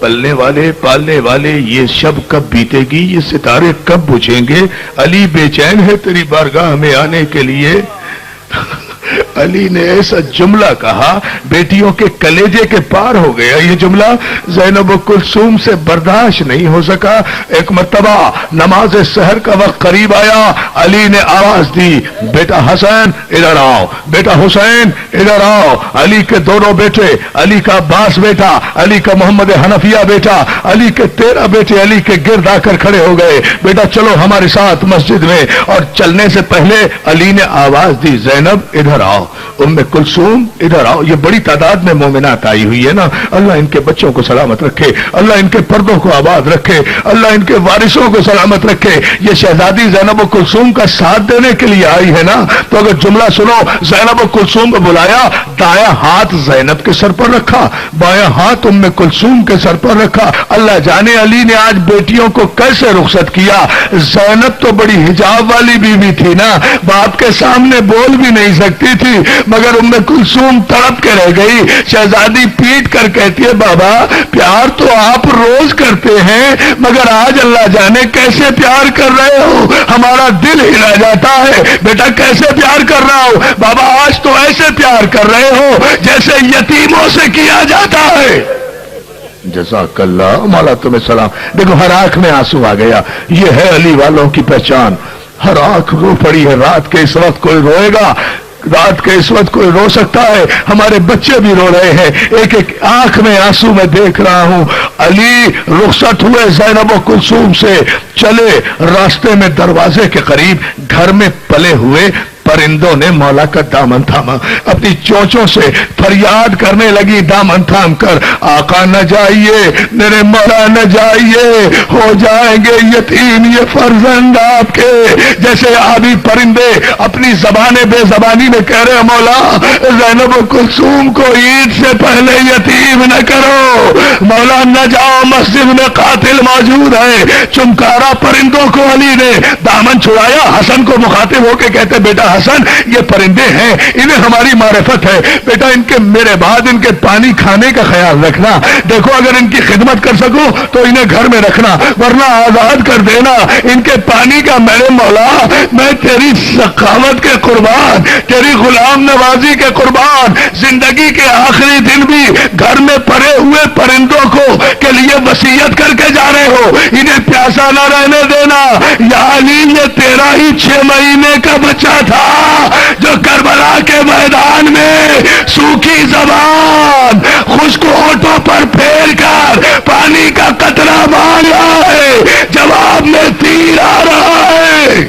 پلنے والے پالنے والے یہ شب کب بیتے گی، یہ ستارے کب بجھیں گے؟ علی بے چین ہے تیری بارگاہ میں آنے کے لیے۔ علی نے ایسا جملہ کہا بیٹیوں کے کلیجے کے پار ہو گیا یہ جملہ، زینب و کلثوم سے برداشت نہیں ہو سکا۔ ایک مرتبہ نماز سحر کا وقت قریب آیا، علی نے آواز دی بیٹا حسین ادھر آؤ، بیٹا حسین ادھر آؤ۔ علی کے دونوں بیٹے، علی کا عباس بیٹا، علی کا محمد حنفیہ بیٹا، علی کے 13 بیٹے علی کے گرد آ کر کھڑے ہو گئے، بیٹا چلو ہمارے ساتھ مسجد میں۔ اور چلنے سے پہلے علی نے آواز دی زینب ادھر آؤ، ام کلثوم ادھر آؤ۔ یہ بڑی تعداد میں مومنات آئی ہوئی ہے نا، اللہ ان کے بچوں کو سلامت رکھے، اللہ ان کے پردوں کو آباد رکھے، اللہ ان کے وارثوں کو سلامت رکھے۔ یہ شہزادی زینب و کلثوم کا ساتھ دینے کے لیے آئی ہے نا، تو اگر جملہ سنو، زینب و کلثوم کو بلایا، دایاں ہاتھ زینب کے سر پر رکھا، بایاں ہاتھ ام کلثوم کے سر پر رکھا۔ اللہ جانے علی نے آج بیٹیوں کو کیسے رخصت کیا۔ زینب تو بڑی حجاب والی بیوی تھی نا، باپ کے سامنے بول بھی نہیں سکتی تھی، مگر ام کلثوم تڑپ کے رہ گئی۔ شہزادی پیٹ کر کہتی ہے بابا پیار تو آپ روز کرتے ہیں، مگر آج اللہ جانے کیسے پیار کر رہے ہو، ہمارا دل ہلا جاتا ہے۔ بیٹا کیسے پیار کر رہا ہو بابا؟ آج تو ایسے پیار کر رہے ہو جیسے یتیموں سے کیا جاتا ہے۔ جزاک اللہ مولا تمہیں سلام۔ دیکھو ہر آنکھ میں آنسو آ گیا، یہ ہے علی والوں کی پہچان۔ ہر آنکھ رو پڑی ہے، رات کے اس وقت کوئی روئے گا، رات کے اس وقت کوئی رو سکتا ہے، ہمارے بچے بھی رو رہے ہیں، ایک ایک آنکھ میں آنسو میں دیکھ رہا ہوں۔ علی رخصت ہوئے زینب و کلثوم سے، چلے راستے میں دروازے کے قریب گھر میں پلے ہوئے پرندوں نے مولا کا دامن تھاما، اپنی چونچوں سے فریاد کرنے لگی دامن تھام کر، آقا نہ جائیے میرے مولا نہ جائیے، ہو جائیں گے یتیم یہ فرزند آپ کے۔ جیسے آبی پرندے اپنی زبان بے زبانی میں کہہ رہے مولا زینب و کلثوم کو عید سے پہلے یتیم نہ کرو، مولا نہ جاؤ مسجد میں قاتل موجود ہے۔ چمکارا پرندوں کو علی نے دامن چھڑایا، حسن کو مخاطب ہو کے کہتے بیٹا حسن یہ پرندے ہیں، انہیں ہماری معرفت ہے، بیٹا ان کے میرے بعد ان کے پانی کھانے کا خیال رکھنا، دیکھو اگر ان کی خدمت کر سکو تو انہیں گھر میں رکھنا ورنہ آزاد کر دینا، ان کے پانی کا میرے مولا میں تیری سخاوت کے قربان، تیری غلام نوازی کے قربان زندگی کے آخری دن بھی گھر میں پڑے ہوئے پرندوں کو کے لیے وصیت کر کے جا رہے ہو، انہیں پیاسا نہ رہنے دینا۔ یا علی یہ تیرا ہی 6 مہینے کا بچہ تھا جو کربلا کے میدان میں سوکھی زبان خشک ہونٹوں پر پھیر کر پانی کا قطرہ مانگ رہا ہے، جواب میں تیر آ رہا ہے۔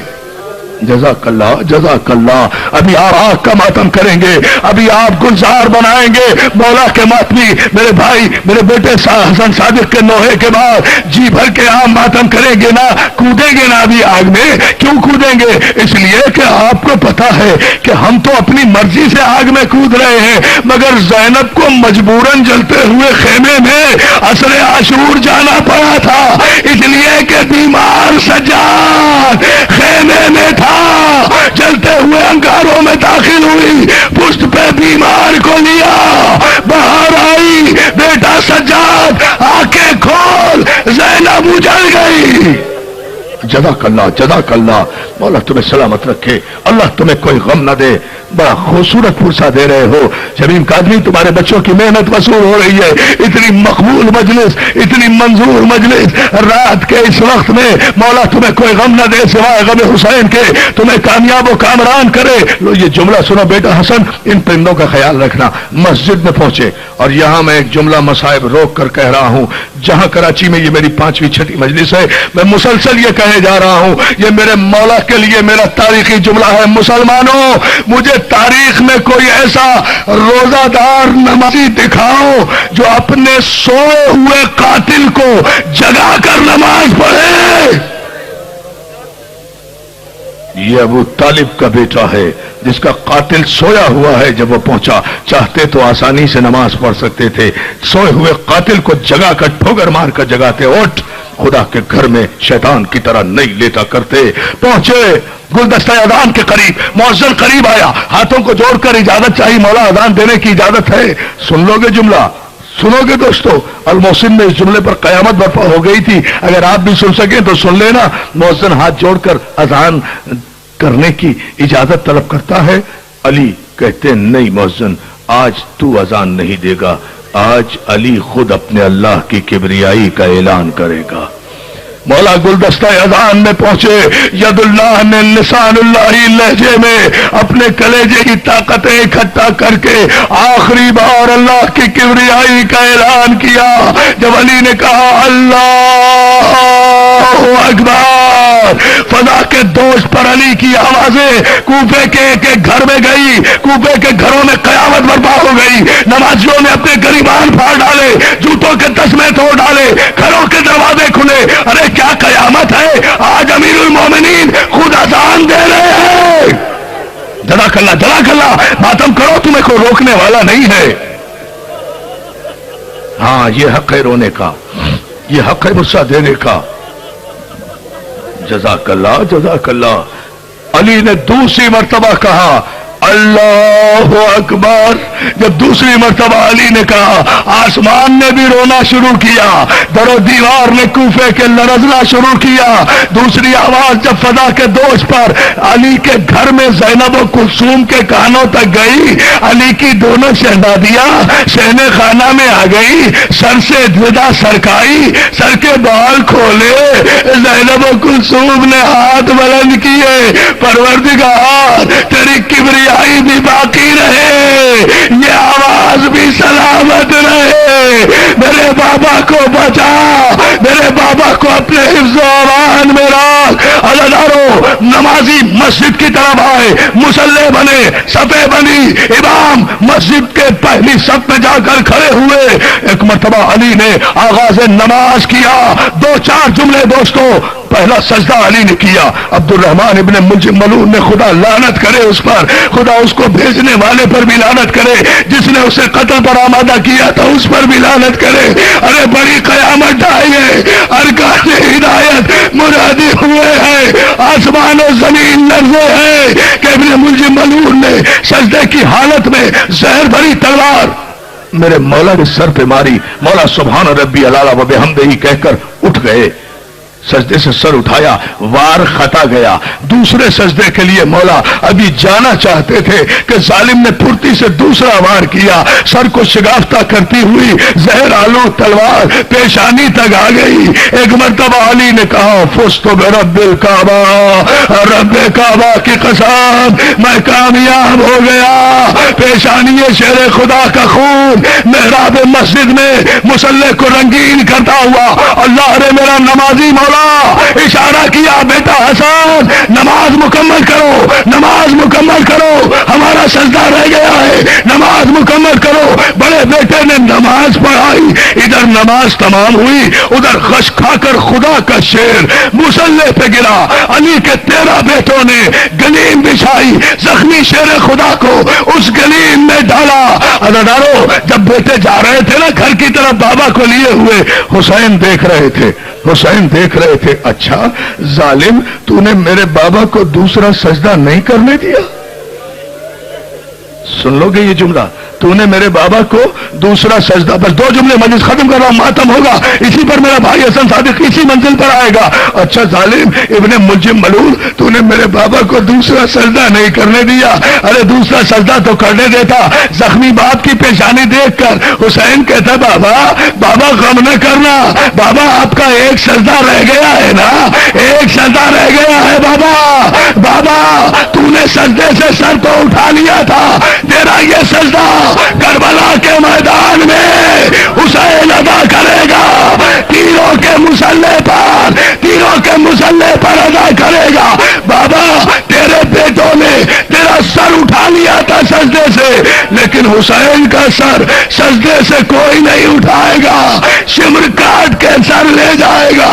جزاک اللہ جزاک اللہ۔ ابھی آپ آگ کا ماتم کریں گے، ابھی آپ گلزار بنائیں گے مولا کے ماتمی، میرے بھائی میرے بیٹے حسن صادق کے نوحے کے بعد جی بھر کے آپ ماتم کریں گے نا، کودیں گے نا ابھی آگ میں؟ کیوں کودیں گے؟ اس لیے کہ آپ کو پتا ہے کہ ہم تو اپنی مرضی سے آگ میں کود رہے ہیں، مگر زینب کو مجبوراً جلتے ہوئے خیمے میں عصر عاشور جانا پڑا تھا، اس لیے کہ بیمار سجاد خیمے میں تھا، جلتے ہوئے انگاروں میں داخل ہوئی، پشت پہ بیمار کو لیا، باہر آئی، بیٹا سجاد آنکھیں کھول، زینب اجل گئی۔ جزاک اللہ جزاک اللہ، مولا تمہیں سلامت رکھے، اللہ تمہیں کوئی غم نہ دے۔ بڑا خوبصورت فرصہ دے رہے ہو شمیم قادری، تمہارے بچوں کی محنت وصول ہو رہی ہے، اتنی مقبول مجلس، اتنی منظور مجلس، رات کے اس وقت میں مولا تمہیں کوئی غم نہ دے سوائے غم حسین کے، تمہیں کامیاب و کامران کرے۔ لو یہ جملہ سنو بیٹا حسن، ان پرندوں کا خیال رکھنا۔ مسجد میں پہنچے اور یہاں میں ایک جملہ مصائب روک کر کہہ رہا ہوں، جہاں کراچی میں یہ میری 5ویں 6ٹھی مجلس ہے، میں مسلسل یہ کہے جا رہا ہوں، یہ میرے مولا کے لیے میرا تاریخی جملہ ہے، مسلمانوں مجھے تاریخ میں کوئی ایسا روزہ دار نمازی دکھاؤ جو اپنے سوئے ہوئے قاتل کو جگا کر نماز پڑھے۔ یہ ابو طالب کا بیٹا ہے جس کا قاتل سویا ہوا ہے، جب وہ پہنچا چاہتے تو آسانی سے نماز پڑھ سکتے تھے، سوئے ہوئے قاتل کو جگا کر ٹھوکر مار کر جگاتے، اٹھ، خدا کے گھر میں شیطان کی طرح نہیں لیتا کرتے۔ پہنچے گلدستہ اذان کے قریب، مؤذن قریب آیا، ہاتھوں کو جوڑ کر اجازت چاہیے، مولا اذان دینے کی اجازت ہے، سن لو گے جملہ، سنو گے دوستو، الموسن میں اس جملے پر قیامت برپا ہو گئی تھی، اگر آپ بھی سن سکیں تو سن لینا۔ مؤذن ہاتھ جوڑ کر اذان کرنے کی اجازت طلب کرتا ہے، علی کہتے نہیں مؤذن آج تو اذان نہیں دے گا، آج علی خود اپنے اللہ کی کبریائی کا اعلان کرے گا۔ مولا گلدستہ اذان میں پہنچے، ید اللہ نے لسان اللہ لہجے میں اپنے کلیجے کی طاقتیں اکٹھا کر کے آخری بار اللہ کی کبریائی کا اعلان کیا۔ جب علی نے کہا اللہ اکبر، فضا کے دوش پر علی کی آوازیں کوفے کے ایک گھر میں گئی، کوفے کے گھروں میں قیامت برپا ہو گئی۔ نمازیوں نے اپنے گریبان پھاڑ ڈالے، جوتوں کے تسمے توڑ ڈالے، گھروں کے دروازے کھلے۔ ارے کیا قیامت ہے، آج امیر المومنین خود اذان دے رہے ہیں۔ جزاک اللہ جزاک اللہ، ماتم کرو، تمہیں کوئی روکنے والا نہیں ہے۔ ہاں یہ حق ہے رونے کا، یہ حق ہے غصہ دینے کا۔ جزاک اللہ جزاک اللہ۔ علی نے دوسری مرتبہ کہا اللہ اکبر۔ جب دوسری مرتبہ علی نے کہا، آسمان نے بھی رونا شروع کیا، در و دیوار نے کوفے کے لرزنا شروع کیا۔ دوسری آواز جب فضا کے دوش پر علی کے گھر میں زینب و کلثوم کے کانوں تک گئی، علی کی دونوں شہزادیاں شہن خانہ میں آ گئی، سر سے ودا سرکائی، سر کے بال کھولے، زینب و کلثوم نے ہاتھ بلند کیے، پروردگار تیری کبریائی بھی باقی رہے، یہ آواز بھی سلامت رہے، میرے بابا کو بچا، میرے بابا کو اپنے حفظ و امان میں رکھ۔ عزادارو، نمازی مسجد کی طرف آئے، مصلی بنے، صفیں بنی، امام مسجد کے پہلی صف میں جا کر کھڑے ہوئے۔ ایک مرتبہ علی نے آغاز نماز کیا، دو چار جملے دوستو۔ پہلا سجدہ علی نے کیا، عبد الرحمن ابن ملجم ملعون نے خدا لعنت کرے اس پر، خدا اس کو بھیجنے والے پر بھی لعنت کرے، جس نے اسے قتل پر آمادہ کیا تھا اس پر بھی لعنت کرے۔ ارے بڑی قیامت ڈھائی ہے، ارکان ہدایت مرادی ہوئے ہیں، آسمان و زمین لرزے ہیں کہ ابن ملجم ملعون نے سجدے کی حالت میں زہر بھری تلوار میرے مولا کے سر پہ ماری۔ مولا سبحان ربی العلی و بحمدہ کہہ کر اٹھ گئے، سجدے سے سر اٹھایا، وار خطا گیا۔ دوسرے سجدے کے لیے مولا ابھی جانا چاہتے تھے کہ ظالم نے پھرتی سے دوسرا وار کیا، سر کو شگافتہ کرتی ہوئی زہر آلو تلوار پیشانی تک آ گئی۔ ایک مرتبہ علی نے کہا فزت برب الکعبہ، رب کعبہ کی قسم میں کامیاب ہو گیا۔ پیشانی شیر خدا کا خون محراب مسجد میں مصلی کو رنگین کرتا ہوا، اللہ رے میرا نمازی مولا اشارہ کیا، بیٹا حسن نماز مکمل کرو، نماز مکمل کرو، ہمارا سجدہ رہ گیا ہے، نماز مکمل کرو۔ بڑے بیٹے نے نماز پڑھائی، ادھر نماز تمام ہوئی، ادھر غش کھا کر خدا کا شیر مصلی پہ گرا۔ علی کے 13 بیٹوں نے گلیم بچھائی، زخمی شیر خدا کو اس گلیم میں ڈالا۔ عزادارو، جب بیٹے جا رہے تھے نا گھر کی طرف بابا کو لیے ہوئے، حسین دیکھ رہے تھے، حسین دیکھ رہے تھے، اچھا ظالم تو نے میرے بابا کو دوسرا سجدہ نہیں کرنے دیا۔ سن لو گے یہ جملہ، تو نے میرے بابا کو دوسرا سجدہ، بس 2 جملے مجلس ختم کر رہا ہوں، ماتم ہوگا، اسی پر میرا بھائی حسن صادق اسی منزل پر آئے گا۔ اچھا ظالم ابن ملجم ملعون، تو نے میرے بابا کو دوسرا سجدہ نہیں کرنے دیا۔ ارے دوسرا سجدہ تو کرنے دیتا۔ زخمی باپ کی پیشانی دیکھ کر حسین کہتا بابا بابا غم نہ کرنا، بابا آپ کا ایک سجدہ رہ گیا ہے نا، ایک سجدہ رہ گیا ہے بابا، بابا تو نے سجدے سے سر تو اٹھا لیا تھا، تیرا یہ سجدہ کربلا کے میدان میں حسین ادا کرے گا، تیروں کے مصلی پر، تیروں کے مصلی پر ادا کرے گا۔ بابا تیرے بیٹوں نے تیرا سر اٹھا لیا تھا سجدے سے، لیکن حسین کا سر سجدے سے کوئی نہیں اٹھائے گا، شمر کاٹ کے سر لے جائے گا۔